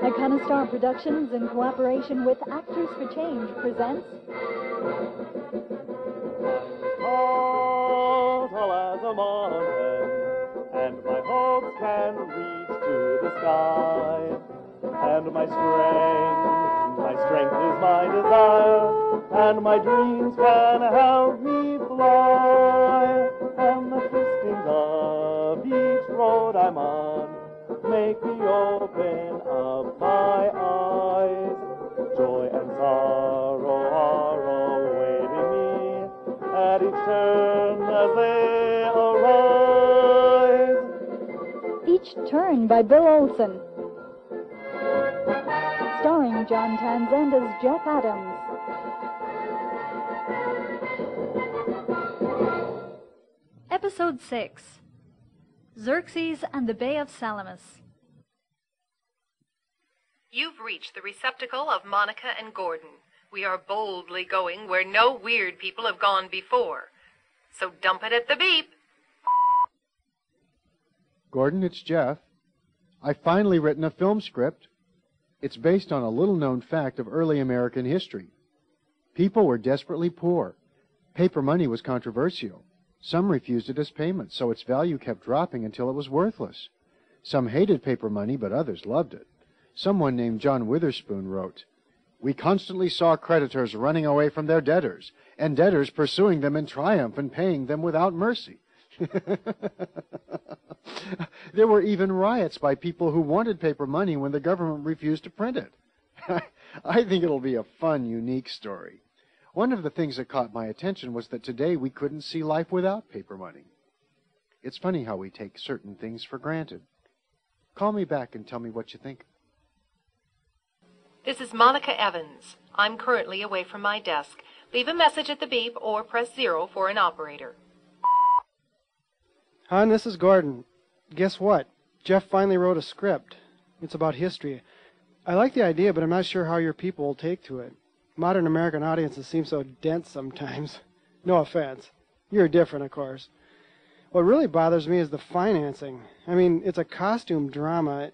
Iconostar Productions, in cooperation with Actors for Change, presents... Tall as a mountain, and my hopes can reach to the sky. And my strength is my desire, and my dreams can help me fly. And the twistings of each road I'm on make me open up my eyes. Joy and sorrow are awaiting me at each turn as they arise. Each Turn by Bill Olson. Starring John Townsend as Jeff Adams. Episode 6. Xerxes and the Bay of Salamis. You've reached the receptacle of Monica and Gordon. We are boldly going where no weird people have gone before. So dump it at the beep. Gordon, it's Jeff. I've finally written a film script. It's based on a little-known fact of early American history. People were desperately poor. Paper money was controversial. Some refused it as payment, so its value kept dropping until it was worthless. Some hated paper money, but others loved it. Someone named John Witherspoon wrote, "We constantly saw creditors running away from their debtors, and debtors pursuing them in triumph and paying them without mercy." There were even riots by people who wanted paper money when the government refused to print it. I think it'll be a fun, unique story. One of the things that caught my attention was that today we couldn't see life without paper money. It's funny how we take certain things for granted. Call me back and tell me what you think. This is Monica Evans. I'm currently away from my desk. Leave a message at the beep or press 0 for an operator. Hon, this is Gordon. Guess what? Jeff finally wrote a script. It's about history. I like the idea, but I'm not sure how your people will take to it. Modern American audiences seem so dense sometimes. No offense. You're different, of course. What really bothers me is the financing. I mean, it's a costume drama.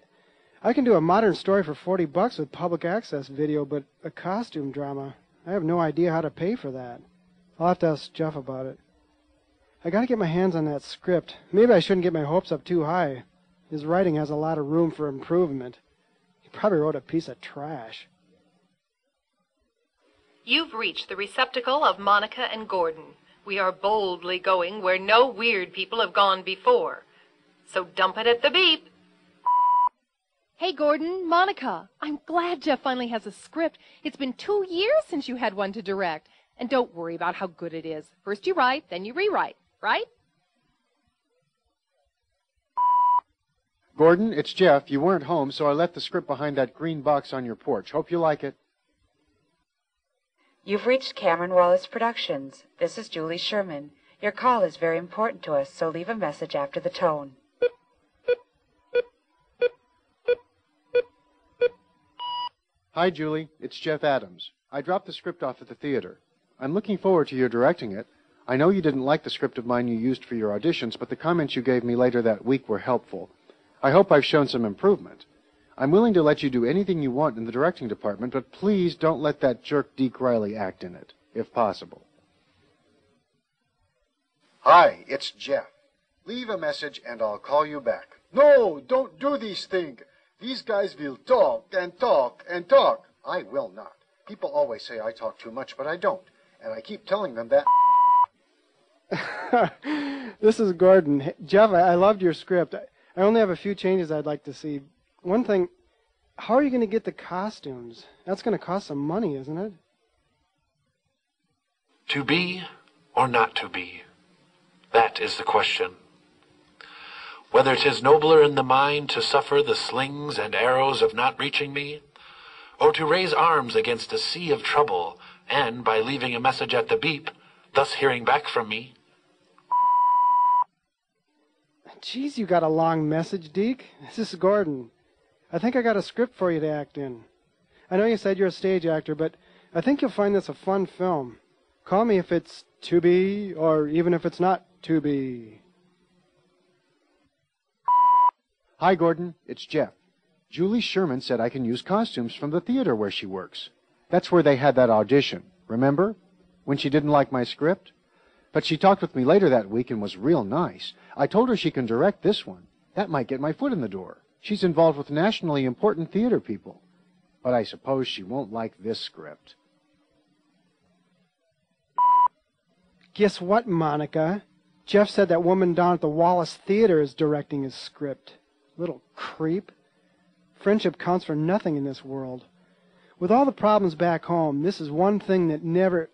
I can do a modern story for $40 with public access video, but a costume drama, I have no idea how to pay for that. I'll have to ask Jeff about it. I got to get my hands on that script. Maybe I shouldn't get my hopes up too high. His writing has a lot of room for improvement. He probably wrote a piece of trash. You've reached the receptacle of Monica and Gordon. We are boldly going where no weird people have gone before. So dump it at the beep. Hey, Gordon, Monica. I'm glad Jeff finally has a script. It's been 2 years since you had one to direct. And don't worry about how good it is. First you write, then you rewrite, right? Gordon, it's Jeff. You weren't home, so I left the script behind that green box on your porch. Hope you like it. You've reached Cameron Wallace Productions. This is Julie Sherman. Your call is very important to us, so leave a message after the tone. Hi, Julie. It's Jeff Adams. I dropped the script off at the theater. I'm looking forward to your directing it. I know you didn't like the script of mine you used for your auditions, but the comments you gave me later that week were helpful. I hope I've shown some improvement. I'm willing to let you do anything you want in the directing department, but please don't let that jerk Deke Riley act in it, if possible. Hi, it's Jeff. Leave a message and I'll call you back. No, don't do these things. These guys will talk and talk and talk. I will not. People always say I talk too much, but I don't. And I keep telling them that. This is Gordon. Hey, Jeff, I loved your script. I only have a few changes I'd like to see. One thing, how are you going to get the costumes? That's going to cost some money, isn't it? To be or not to be? That is the question. Whether 'tis nobler in the mind to suffer the slings and arrows of not reaching me, or to raise arms against a sea of trouble, and by leaving a message at the beep, thus hearing back from me. Geez, you got a long message, Deke. This is Gordon. I think I got a script for you to act in. I know you said you're a stage actor, but I think you'll find this a fun film. Call me if it's to be, or even if it's not to be. Hi, Gordon. It's Jeff. Julie Sherman said I can use costumes from the theater where she works. That's where they had that audition, remember? When she didn't like my script? But she talked with me later that week and was real nice. I told her she can direct this one. That might get my foot in the door. She's involved with nationally important theater people. But I suppose she won't like this script. Guess what, Monica? Jeff said that woman down at the Wallace Theater is directing his script. Little creep. Friendship counts for nothing in this world. With all the problems back home, this is one thing that never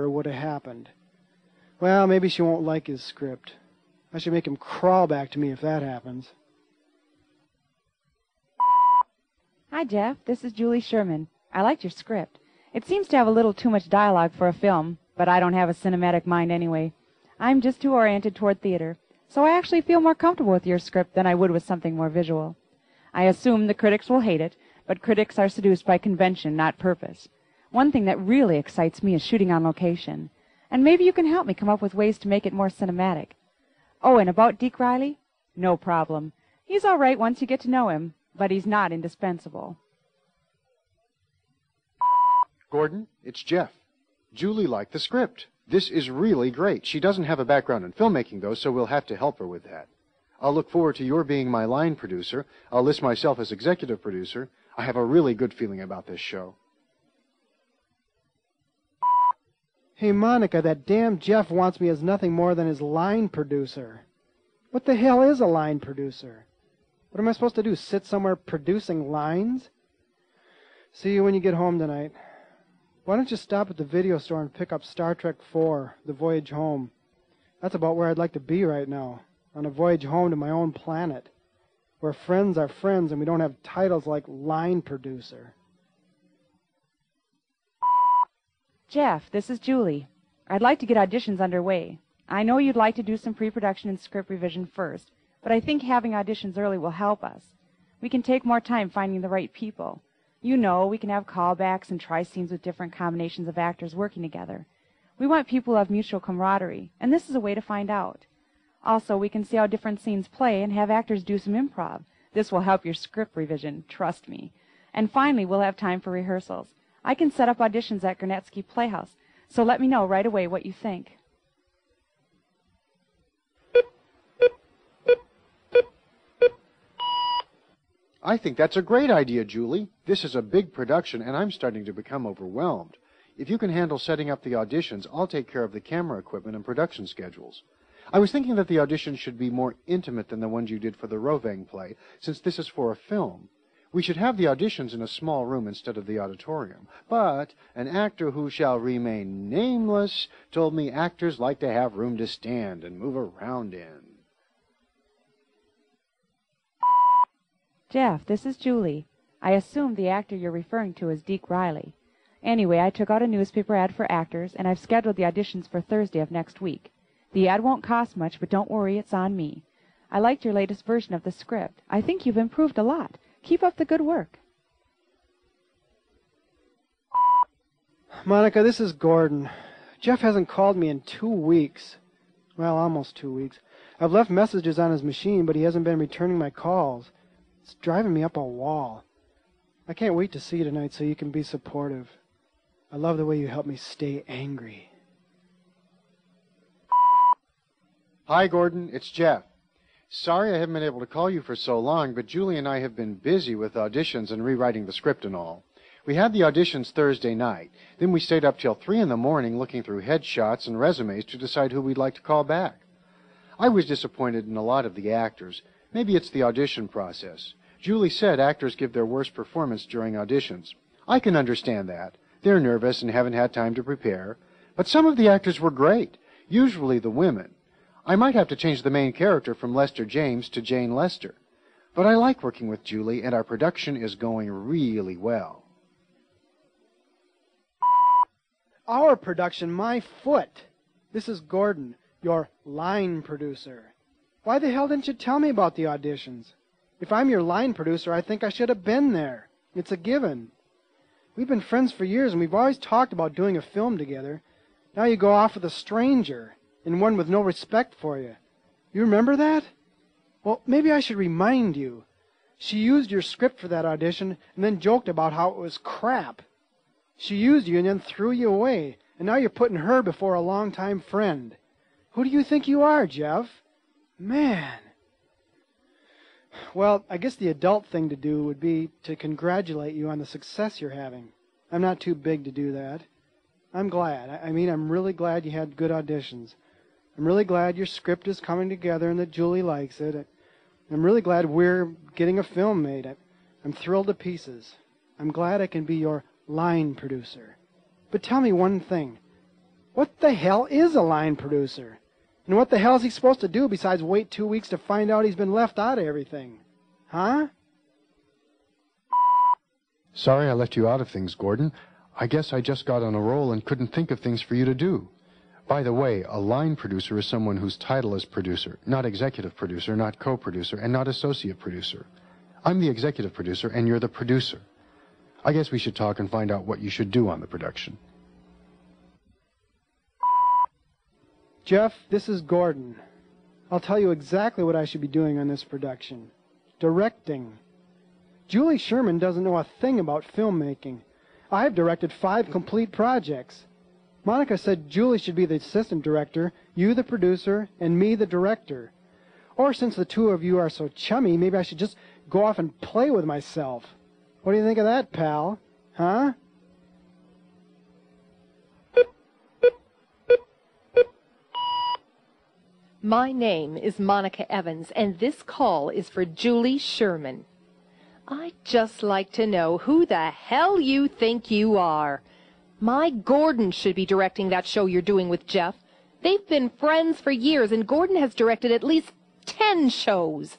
would have happened. Well, maybe she won't like his script. I should make him crawl back to me if that happens. Hi, Jeff. This is Julie Sherman. I liked your script. It seems to have a little too much dialogue for a film, but I don't have a cinematic mind anyway. I'm just too oriented toward theater, so I actually feel more comfortable with your script than I would with something more visual. I assume the critics will hate it, but critics are seduced by convention, not purpose. One thing that really excites me is shooting on location, and maybe you can help me come up with ways to make it more cinematic. Oh, and about Deke Riley? No problem. He's all right once you get to know him, but he's not indispensable. Gordon, it's Jeff. Julie liked the script. This is really great. She doesn't have a background in filmmaking, though, so we'll have to help her with that. I'll look forward to your being my line producer. I'll list myself as executive producer. I have a really good feeling about this show. Hey, Monica, that damn Jeff wants me as nothing more than his line producer. What the hell is a line producer? What am I supposed to do, sit somewhere producing lines? See you when you get home tonight. Why don't you stop at the video store and pick up Star Trek IV, The Voyage Home? That's about where I'd like to be right now, on a voyage home to my own planet, where friends are friends and we don't have titles like line producer. Jeff, this is Julie. I'd like to get auditions underway. I know you'd like to do some pre-production and script revision first, but I think having auditions early will help us. We can take more time finding the right people. You know, we can have callbacks and try scenes with different combinations of actors working together. We want people who have mutual camaraderie, and this is a way to find out. Also, we can see how different scenes play and have actors do some improv. This will help your script revision, trust me. And finally, we'll have time for rehearsals. I can set up auditions at Gurnetsky Playhouse, so let me know right away what you think. I think that's a great idea, Julie. This is a big production, and I'm starting to become overwhelmed. If you can handle setting up the auditions, I'll take care of the camera equipment and production schedules. I was thinking that the auditions should be more intimate than the ones you did for the Rovang play, since this is for a film. We should have the auditions in a small room instead of the auditorium. But an actor who shall remain nameless told me actors like to have room to stand and move around in. Jeff, this is Julie. I assume the actor you're referring to is Deke Riley. Anyway, I took out a newspaper ad for actors, and I've scheduled the auditions for Thursday of next week. The ad won't cost much, but don't worry, it's on me. I liked your latest version of the script. I think you've improved a lot. Keep up the good work. Monica, this is Gordon. Jeff hasn't called me in 2 weeks. Well, almost 2 weeks. I've left messages on his machine, but he hasn't been returning my calls. It's driving me up a wall. I can't wait to see you tonight so you can be supportive. I love the way you help me stay angry. Hi, Gordon. It's Jeff. Sorry I haven't been able to call you for so long, but Julie and I have been busy with auditions and rewriting the script and all. We had the auditions Thursday night. Then we stayed up till 3 in the morning looking through headshots and resumes to decide who we'd like to call back. I was disappointed in a lot of the actors. Maybe it's the audition process. Julie said actors give their worst performance during auditions. I can understand that. They're nervous and haven't had time to prepare. But some of the actors were great, usually the women. I might have to change the main character from Lester James to Jane Lester. But I like working with Julie, and our production is going really well. Our production, my foot. This is Gordon, your line producer. Why the hell didn't you tell me about the auditions? If I'm your line producer, I think I should have been there. It's a given. We've been friends for years, and we've always talked about doing a film together. Now you go off with a stranger, and one with no respect for you. You remember that? Well, maybe I should remind you. She used your script for that audition and then joked about how it was crap. She used you and then threw you away, and now you're putting her before a longtime friend. Who do you think you are, Jeff? Man. Well, I guess the adult thing to do would be to congratulate you on the success you're having. I'm not too big to do that. I'm glad. I'm really glad you had good auditions. I'm really glad your script is coming together and that Julie likes it. I'm really glad we're getting a film made. I'm thrilled to pieces. I'm glad I can be your line producer. But tell me one thing. What the hell is a line producer? And what the hell is he supposed to do besides wait 2 weeks to find out he's been left out of everything? Huh? Sorry I left you out of things, Gordon. I guess I just got on a roll and couldn't think of things for you to do. By the way, a line producer is someone whose title is producer, not executive producer, not co-producer, and not associate producer. I'm the executive producer, and you're the producer. I guess we should talk and find out what you should do on the production. Jeff, this is Gordon. I'll tell you exactly what I should be doing on this production. Directing. Julie Sherman doesn't know a thing about filmmaking. I've directed 5 complete projects. Monica said Julie should be the assistant director, you the producer, and me the director. Or since the two of you are so chummy, maybe I should just go off and play with myself. What do you think of that, pal? Huh? My name is Monica Evans, and this call is for Julie Sherman. I'd just like to know who the hell you think you are. My Gordon should be directing that show you're doing with Jeff. They've been friends for years, and Gordon has directed at least 10 shows.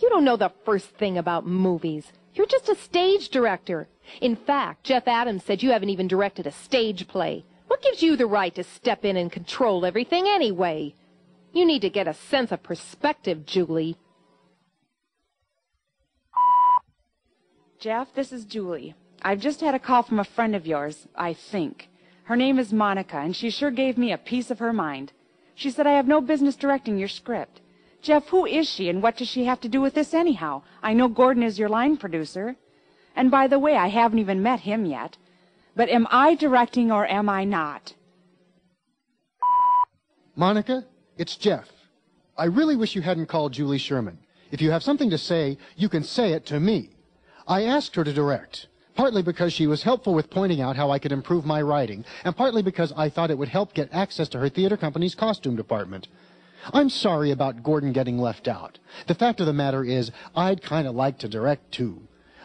You don't know the first thing about movies. You're just a stage director. In fact, Jeff Adams said you haven't even directed a stage play. What gives you the right to step in and control everything anyway? You need to get a sense of perspective, Julie. Jeff, this is Julie. I've just had a call from a friend of yours, I think. Her name is Monica, and she sure gave me a piece of her mind. She said I have no business directing your script. Jeff, who is she, and what does she have to do with this anyhow? I know Gordon is your line producer. And by the way, I haven't even met him yet. But am I directing or am I not? Monica, it's Jeff. I really wish you hadn't called Julie Sherman. If you have something to say, you can say it to me. I asked her to direct, partly because she was helpful with pointing out how I could improve my writing, and partly because I thought it would help get access to her theater company's costume department. I'm sorry about Gordon getting left out. The fact of the matter is, I'd kind of like to direct, too.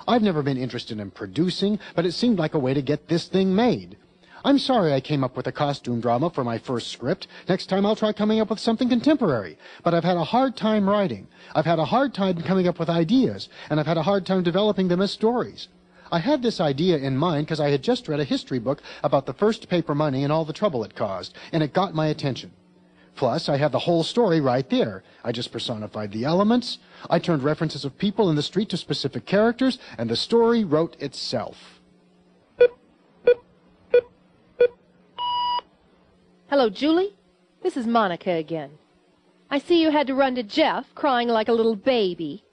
I've never been interested in producing, but it seemed like a way to get this thing made. I'm sorry I came up with a costume drama for my first script. Next time I'll try coming up with something contemporary. But I've had a hard time writing. I've had a hard time coming up with ideas, and I've had a hard time developing them as stories. I had this idea in mind because I had just read a history book about the first paper money and all the trouble it caused, and it got my attention. Plus, I have the whole story right there. I just personified the elements. I turned references of people in the street to specific characters, and the story wrote itself. Hello, Julie. This is Monica again. I see you had to run to Jeff, crying like a little baby.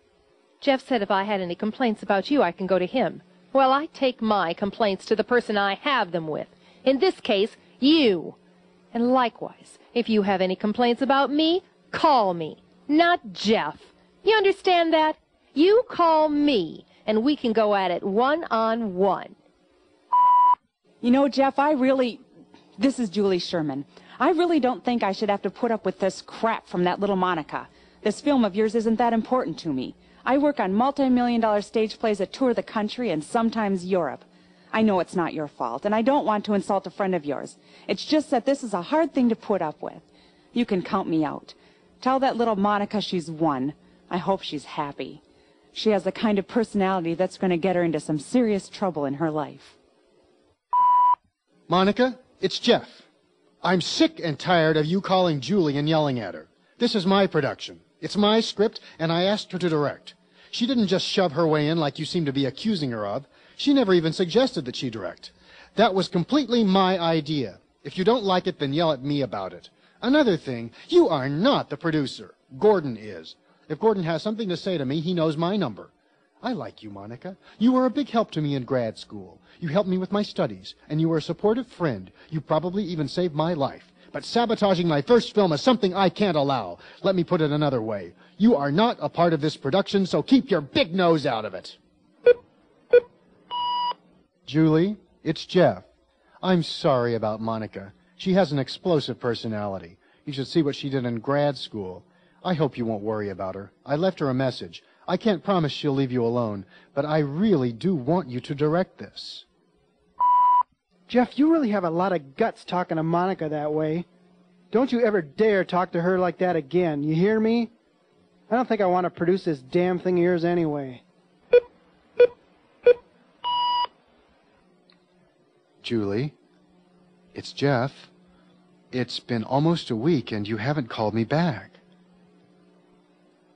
Jeff said if I had any complaints about you, I can go to him. Well, I take my complaints to the person I have them with. In this case, you. And likewise, if you have any complaints about me, call me, not Jeff. You understand that? You call me, and we can go at it one-on-one. You know, Jeff, This is Julie Sherman. I really don't think I should have to put up with this crap from that little Monica. This film of yours isn't that important to me. I work on multi-million-dollar stage plays that tour the country and sometimes Europe. I know it's not your fault, and I don't want to insult a friend of yours. It's just that this is a hard thing to put up with. You can count me out. Tell that little Monica she's won. I hope she's happy. She has the kind of personality that's going to get her into some serious trouble in her life. Monica, it's Jeff. I'm sick and tired of you calling Julie and yelling at her. This is my production. It's my script, and I asked her to direct. She didn't just shove her way in like you seem to be accusing her of. She never even suggested that she direct. That was completely my idea. If you don't like it, then yell at me about it. Another thing, you are not the producer. Gordon is. If Gordon has something to say to me, he knows my number. I like you, Monica. You were a big help to me in grad school. You helped me with my studies, and you were a supportive friend. You probably even saved my life. But sabotaging my first film is something I can't allow. Let me put it another way. You are not a part of this production, so keep your big nose out of it. Julie, it's Jeff. I'm sorry about Monica. She has an explosive personality. You should see what she did in grad school. I hope you won't worry about her. I left her a message. I can't promise she'll leave you alone, but I really do want you to direct this. Jeff, you really have a lot of guts talking to Monica that way. Don't you ever dare talk to her like that again. You hear me? I don't think I want to produce this damn thing of yours anyway. Julie, it's Jeff. It's been almost a week and you haven't called me back.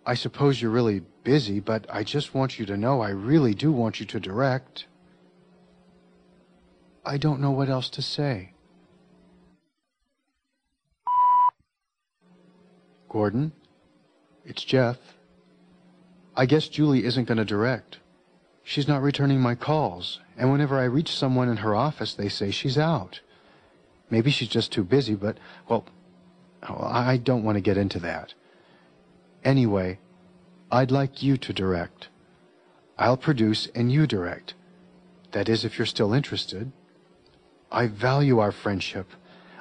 I suppose you're really busy, but I just want you to know I really do want you to direct. I don't know what else to say. Gordon, it's Jeff. I guess Julie isn't going to direct. She's not returning my calls, and whenever I reach someone in her office, they say she's out. Maybe she's just too busy, but, well, I don't want to get into that. Anyway, I'd like you to direct. I'll produce and you direct. That is, if you're still interested. I value our friendship.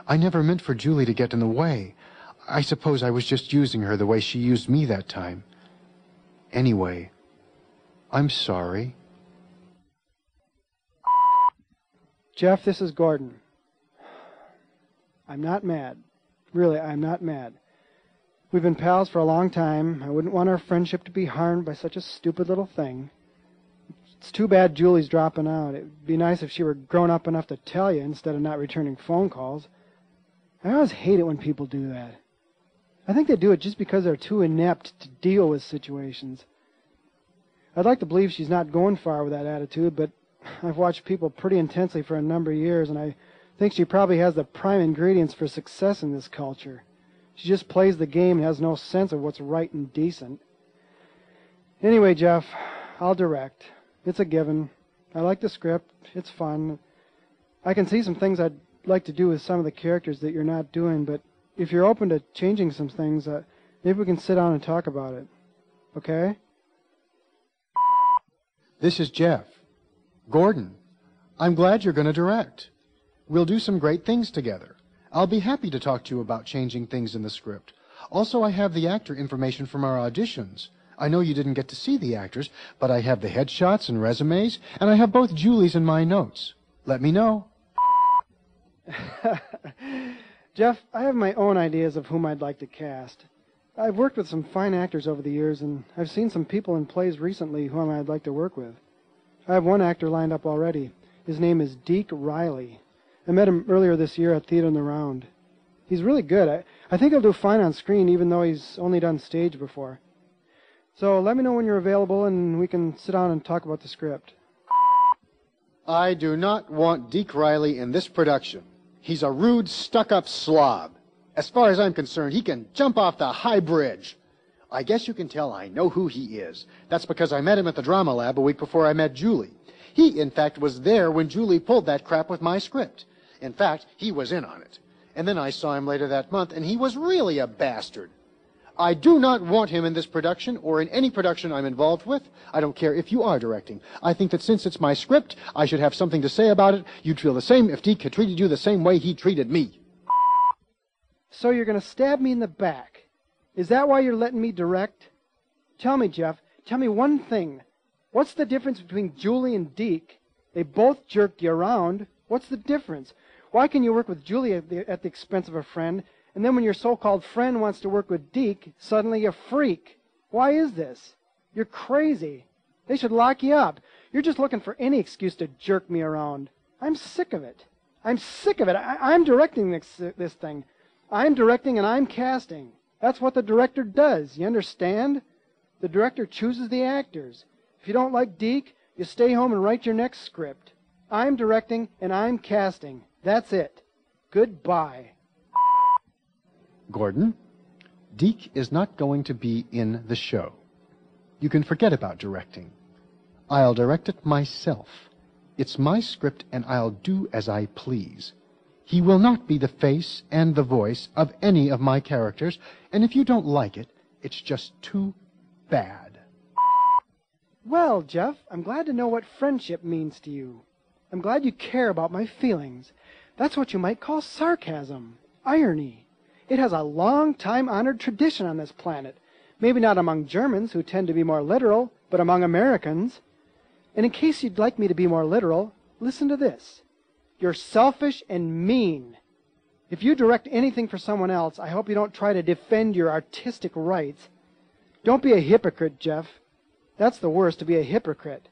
I never meant for Julie to get in the way. I suppose I was just using her the way she used me that time. Anyway, I'm sorry. Jeff, this is Gordon. I'm not mad. Really, I'm not mad. We've been pals for a long time. I wouldn't want our friendship to be harmed by such a stupid little thing. It's too bad Julie's dropping out. It'd be nice if she were grown up enough to tell you instead of not returning phone calls. I always hate it when people do that. I think they do it just because they're too inept to deal with situations. I'd like to believe she's not going far with that attitude, but I've watched people pretty intensely for a number of years, and I think she probably has the prime ingredients for success in this culture. She just plays the game and has no sense of what's right and decent. Anyway, Jeff, I'll direct. It's a given. I like the script. It's fun. I can see some things I'd like to do with some of the characters that you're not doing, but if you're open to changing some things, maybe we can sit down and talk about it. Okay? This is Jeff. Gordon, I'm glad you're going to direct. We'll do some great things together. I'll be happy to talk to you about changing things in the script. Also, I have the actor information from our auditions. I know you didn't get to see the actors, but I have the headshots and resumes, and I have both Julie's and my notes. Let me know. Jeff, I have my own ideas of whom I'd like to cast. I've worked with some fine actors over the years, and I've seen some people in plays recently whom I'd like to work with. I have one actor lined up already. His name is Deke Riley. I met him earlier this year at Theater in the Round. He's really good. I think he'll do fine on screen, even though he's only done stage before. So let me know when you're available, and we can sit down and talk about the script. I do not want Deke Riley in this production. He's a rude, stuck-up slob. As far as I'm concerned, he can jump off the high bridge. I guess you can tell I know who he is. That's because I met him at the drama lab a week before I met Julie. He, in fact, was there when Julie pulled that crap with my script. In fact, he was in on it. And then I saw him later that month, and he was really a bastard. I do not want him in this production or in any production I'm involved with. I don't care if you are directing. I think that since it's my script, I should have something to say about it. You'd feel the same if Deke had treated you the same way he treated me. So you're going to stab me in the back. Is that why you're letting me direct? Tell me, Jeff. Tell me one thing. What's the difference between Julie and Deke? They both jerked you around. What's the difference? Why can you work with Julie at the expense of a friend, and then when your so-called friend wants to work with Deke, suddenly you freak? Why is this? You're crazy. They should lock you up. You're just looking for any excuse to jerk me around. I'm sick of it. I'm sick of it. I'm directing this thing. I'm directing and I'm casting. That's what the director does. You understand? The director chooses the actors. If you don't like Deke, you stay home and write your next script. I'm directing and I'm casting. That's it. Goodbye. Gordon, Deke is not going to be in the show. You can forget about directing. I'll direct it myself. It's my script, and I'll do as I please. He will not be the face and the voice of any of my characters, and if you don't like it, it's just too bad. Well, Jeff, I'm glad to know what friendship means to you. I'm glad you care about my feelings. That's what you might call sarcasm, irony. It has a long time-honored tradition on this planet. Maybe not among Germans, who tend to be more literal, but among Americans. And in case you'd like me to be more literal, listen to this. You're selfish and mean. If you direct anything for someone else, I hope you don't try to defend your artistic rights. Don't be a hypocrite, Jeff. That's the worst, to be a hypocrite.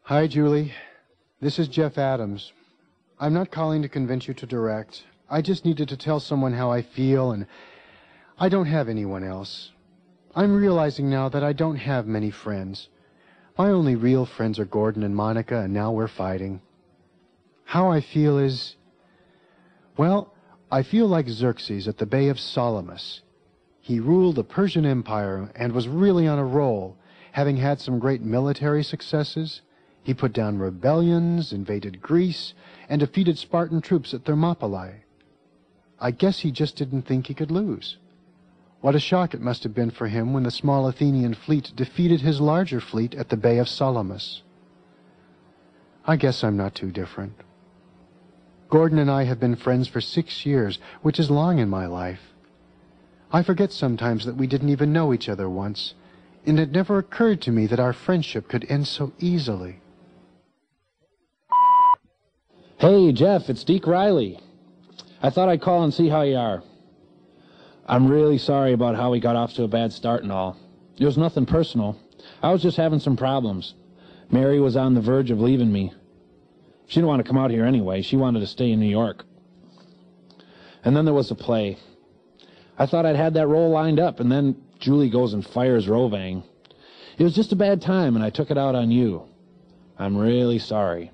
Hi, Julie. This is Jeff Adams. I'm not calling to convince you to direct. I just needed to tell someone how I feel, and I don't have anyone else. I'm realizing now that I don't have many friends. My only real friends are Gordon and Monica, and now we're fighting. How I feel is, well, I feel like Xerxes at the Bay of Salamis. He ruled the Persian Empire and was really on a roll, having had some great military successes. He put down rebellions, invaded Greece, and defeated Spartan troops at Thermopylae. I guess he just didn't think he could lose. What a shock it must have been for him when the small Athenian fleet defeated his larger fleet at the Bay of Salamis. I guess I'm not too different. Gordon and I have been friends for 6 years, which is long in my life. I forget sometimes that we didn't even know each other once, and it never occurred to me that our friendship could end so easily. Hey, Jeff, it's Deke Riley. I thought I'd call and see how you are. I'm really sorry about how we got off to a bad start and all. It was nothing personal. I was just having some problems. Mary was on the verge of leaving me. She didn't want to come out here anyway. She wanted to stay in New York. And then there was the play. I thought I'd had that role lined up, and then Julie goes and fires Rovang. It was just a bad time, and I took it out on you. I'm really sorry.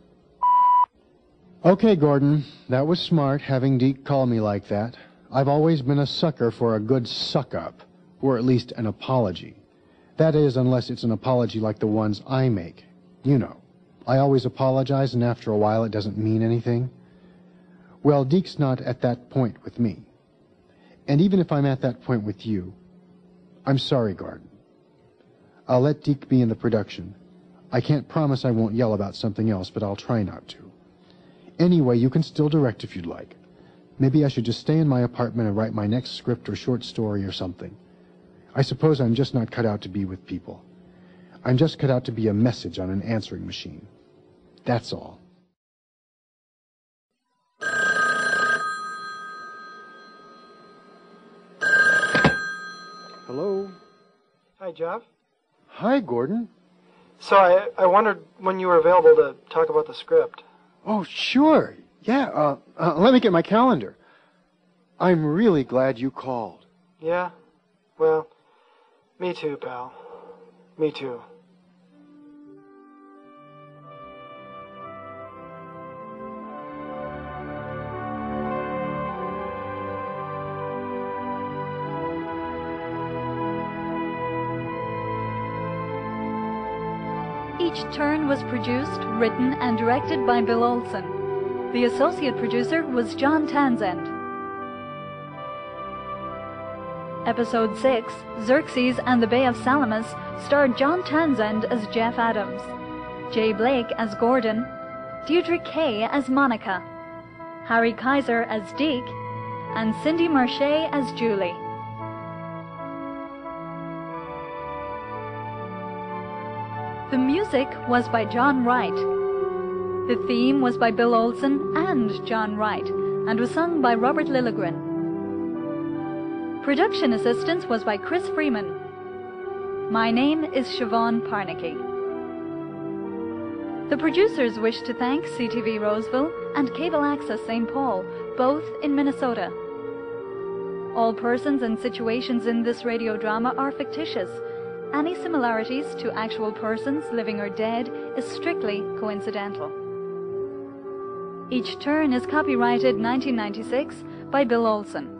Okay, Gordon, that was smart, having Deke call me like that. I've always been a sucker for a good suck-up, or at least an apology. That is, unless it's an apology like the ones I make. You know, I always apologize, and after a while it doesn't mean anything. Well, Deke's not at that point with me. And even if I'm at that point with you, I'm sorry, Gordon. I'll let Deke be in the production. I can't promise I won't yell about something else, but I'll try not to. Anyway, you can still direct if you'd like. Maybe I should just stay in my apartment and write my next script or short story or something. I suppose I'm just not cut out to be with people. I'm just cut out to be a message on an answering machine. That's all. Hello? Hi, Jeff. Hi, Gordon. So I wondered when you were available to talk about the script. Oh, sure. Yeah, let me get my calendar. I'm really glad you called. Yeah? Well, me too, pal. Me too. Each turn was produced, written, and directed by Bill Olson. The associate producer was John Townsend. Episode 6, Xerxes and the Bay of Salamis, starred John Townsend as Jeff Adams, Jay Blake as Gordon, Diedre Kay as Monica, Harry Kaiser as Deke, and Cindy Marchet as Julie. The music was by John Wright. The theme was by Bill Olson and John Wright, and was sung by Robert Lilligren. Production assistance was by Chris Freeman. My name is Siobhan Parnicky. The producers wish to thank CTV Roseville and Cable Access St. Paul, both in Minnesota. All persons and situations in this radio drama are fictitious. Any similarities to actual persons, living or dead, is strictly coincidental. Each turn is copyrighted 1996 by Bill Olson.